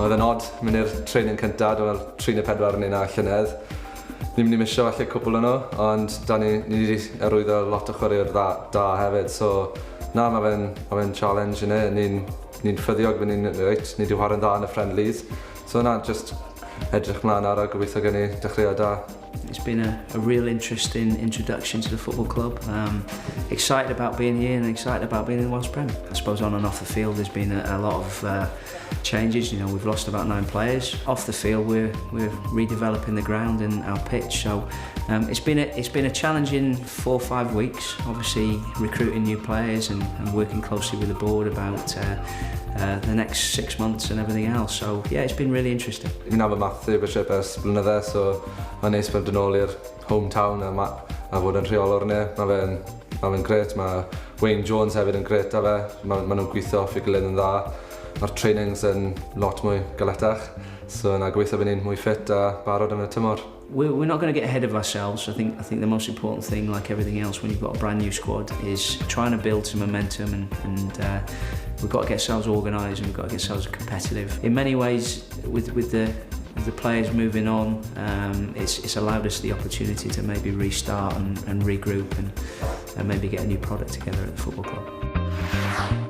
Oedd yn od mynd i'r training cyntaf, dwi'n meddwl 3 neu 4 neu 'na llynedd. Ni'n mynd i misio falle cwbl yno, ond ni wedi arwyddo lot o chwaraewr da hefyd. So, na, mae fe'n challenge yna. Ni'n ffyddiog bod ni'n reit, ni wedi chwarae'n dda yn y friendlies. So na, just edrych mlaen ar a gobeithio gen i dechreuad da. It's been a real interesting introduction to the football club. Excited about being here and excited about being in the Welsh Prem. I suppose on and off the field there's been a lot of changes. You know, we've lost about 9 players. Off the field we're redeveloping the ground and our pitch. So it's been a challenging 4 or 5 weeks. Obviously recruiting new players and working closely with the board about the next 6 months and everything else. So yeah, it's been really interesting. Fi'n Aberystwyth Aberystwyth ers blynydde, so mae'n neis bod yn ôl i'r hometown a fod yn rheolwr ni. Mae fe'n gret, mae Wayne Jones hefyd yn gret a fe. Mae nhw'n gweithio off i gilydd yn dda. Mae'r trainings yn lot mwy galetach, so na gobeithio bod ni'n mwy fit a barod am y tymor. We're not going to get ahead of ourselves. I think the most important thing, like everything else, when you've got a brand new squad, is trying to build some momentum and we've got to get ourselves organised and we've got to get ourselves competitive. In many ways, with the players moving on, it's allowed us the opportunity to maybe restart and regroup and maybe get a new product together at the football club.